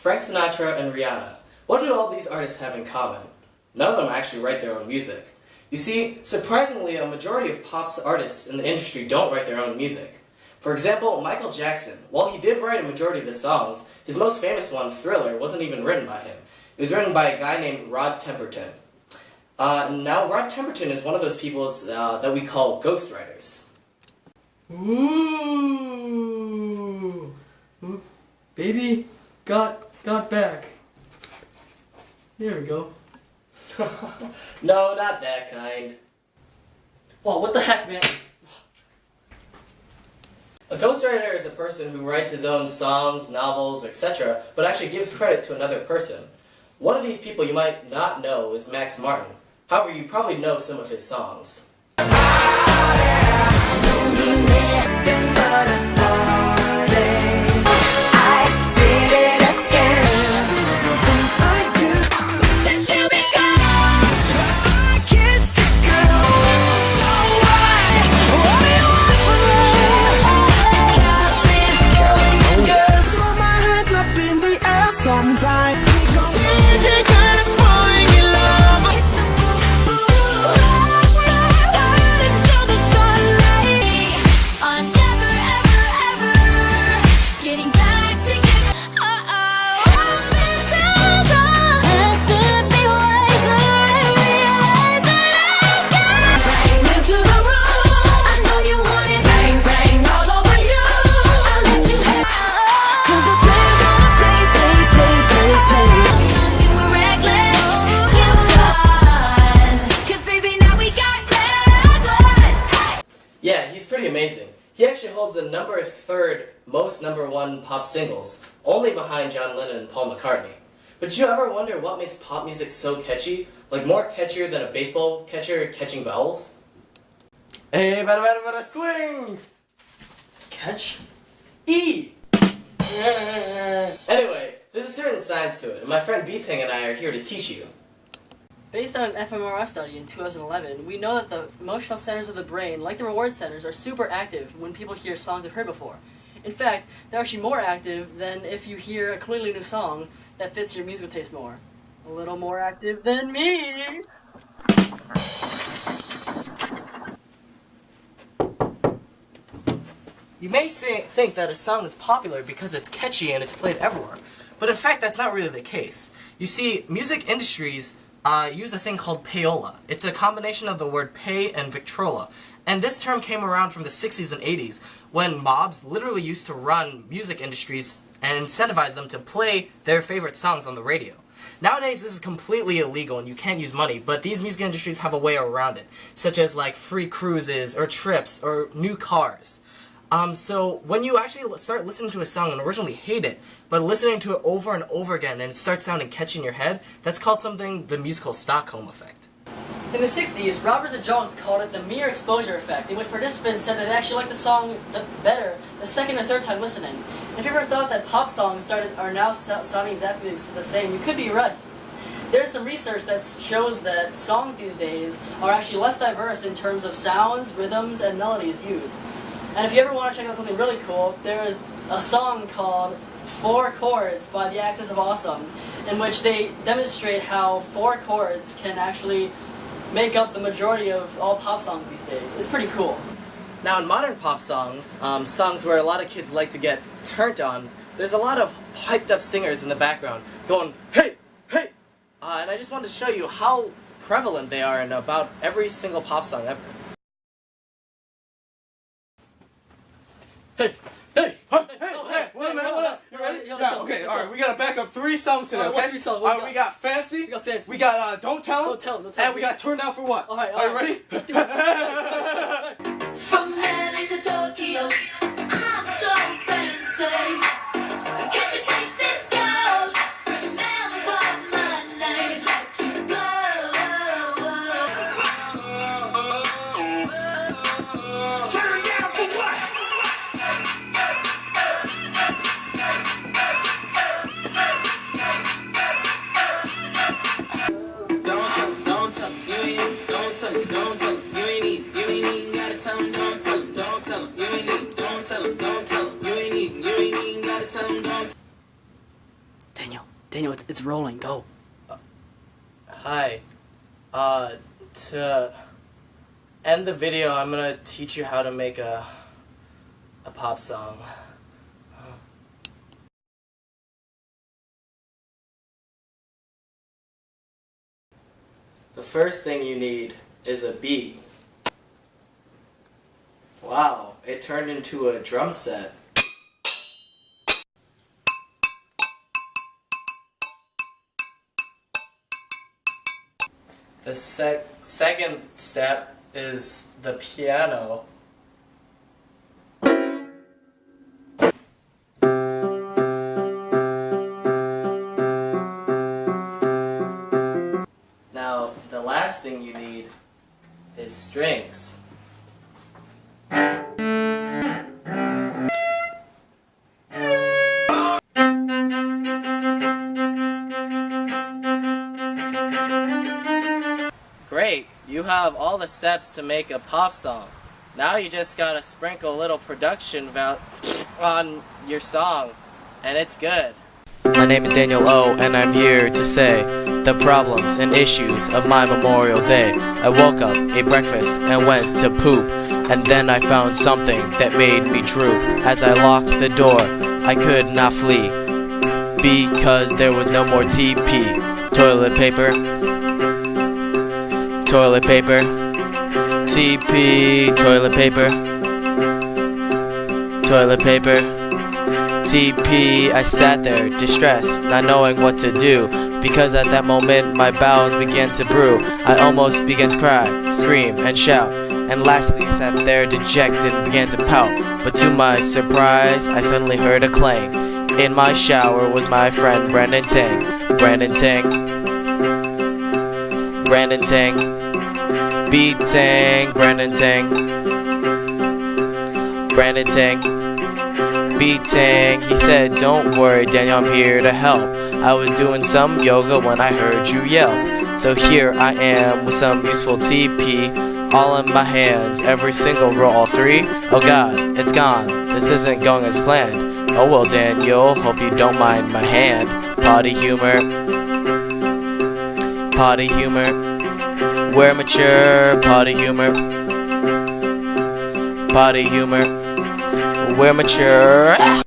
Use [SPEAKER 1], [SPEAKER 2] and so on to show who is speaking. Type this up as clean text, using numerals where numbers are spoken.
[SPEAKER 1] Frank Sinatra, and Rihanna. What do all these artists have in common? None of them actually write their own music. You see, surprisingly, a majority of pop artists in the industry don't write their own music. For example, Michael Jackson, while he did write a majority of his songs, his most famous one, Thriller, wasn't even written by him. It was written by a guy named Rod Temperton. Now, Rod Temperton is one of those people that we call ghostwriters.
[SPEAKER 2] Ooh, baby, got back. There we go.
[SPEAKER 1] No, not that kind.
[SPEAKER 2] Oh, what the heck, man?
[SPEAKER 1] A ghostwriter is a person who writes his own songs, novels, etc., but actually gives credit to another person. One of these people you might not know is Max Martin. However, you probably know some of his songs. Yeah, he's pretty amazing. He actually holds the third most #1 pop singles, only behind John Lennon and Paul McCartney. But did you ever wonder what makes pop music so catchy? Like more catchier than a baseball catcher catching vowels? Hey, bada swing!
[SPEAKER 2] Catch? E!
[SPEAKER 1] Anyway, there's a certain science to it, and my friend Vitang and I are here to teach you.
[SPEAKER 2] Based on an fMRI study in 2011, we know that the emotional centers of the brain, like the reward centers, are super active when people hear songs they've heard before. In fact, they're actually more active than if you hear a completely new song that fits your musical taste more. A little more active than me!
[SPEAKER 1] You may think that a song is popular because it's catchy and it's played everywhere, but in fact that's not really the case. You see, music industries use a thing called payola. It's a combination of the word pay and Victrola. And this term came around from the 60s and 80s when mobs literally used to run music industries and incentivize them to play their favorite songs on the radio. Nowadays this is completely illegal and you can't use money, but these music industries have a way around it, such as like free cruises or trips or new cars. So when you actually start listening to a song and originally hate it, but listening to it over and over again and it starts sounding catchy in your head, that's called something the musical Stockholm effect.
[SPEAKER 2] In the 60s, Robert the Junk called it the mere exposure effect, in which participants said that they actually liked the song better the second or third time listening. And if you ever thought that pop songs are now sounding exactly the same, you could be right. There's some research that shows that songs these days are actually less diverse in terms of sounds, rhythms, and melodies used. And if you ever want to check out something really cool, there is a song called 4 Chords by The Axis of Awesome, in which they demonstrate how 4 chords can actually make up the majority of all pop songs these days. It's pretty cool.
[SPEAKER 1] Now in modern pop songs, songs where a lot of kids like to get turned on, there's a lot of hyped up singers in the background going, hey, hey! And I just wanted to show you how prevalent they are in about every single pop song ever.
[SPEAKER 2] Hey! Hey!
[SPEAKER 1] Huh? Hey! Wait a minute, you ready? Yeah, okay, alright, we gotta back up 3 songs today, okay?
[SPEAKER 2] What 3 songs?
[SPEAKER 1] Alright, we got Fancy,
[SPEAKER 2] We got Fancy.
[SPEAKER 1] we got Don't Tell 'Em,
[SPEAKER 2] Don't Tell 'Em, Don't Tell 'Em.
[SPEAKER 1] and we got Turn Down for What?
[SPEAKER 2] Alright,
[SPEAKER 1] Are you ready?
[SPEAKER 2] Let's do it.
[SPEAKER 3] From LA to Tokyo, I'm so fancy. Can't you taste this gold? Remember my name. Let you blow. Turn down for what?
[SPEAKER 4] Don't tell 'em, you ain't don't tell 'em, you ain't even gotta tell 'em, don't tell 'em, you ain't need, don't tell 'em, you ain't even gotta tell 'em, don't.
[SPEAKER 2] Daniel. Daniel, it's rolling. Go.
[SPEAKER 1] Hi. To end the video, I'm gonna teach you how to make a pop song. The first thing you need is a beat. Wow, it turned into a drum set. The second step is the piano. Now, the last thing you need is strings. Great, you have all the steps to make a pop song. Now you just gotta sprinkle a little production on your song, and it's good. My name is Daniel O, and I'm here to say the problems and issues of my Memorial Day. I woke up, ate breakfast, and went to poop. And then I found something that made me droop. As I locked the door, I could not flee, because there was no more TP. Toilet paper, toilet paper, TP, toilet paper, toilet paper, TP. I sat there, distressed, not knowing what to do, because at that moment my bowels began to brew. I almost began to cry, scream, and shout, and lastly I sat there dejected and began to pout. But to my surprise, I suddenly heard a clang. In my shower was my friend Brandon Tang. Brandon Tang, Brandon Tang, B-Tang, Brandon Tang, Brandon Tang, B-Tang. He said, "Don't worry, Daniel, I'm here to help. I was doing some yoga when I heard you yell. So here I am with some useful TP, all in my hands, every single row, all three. Oh God, it's gone. This isn't going as planned. Oh well, Daniel, hope you don't mind my hand. Potty humor, potty humor. We're mature, potty humor, potty humor. We're mature."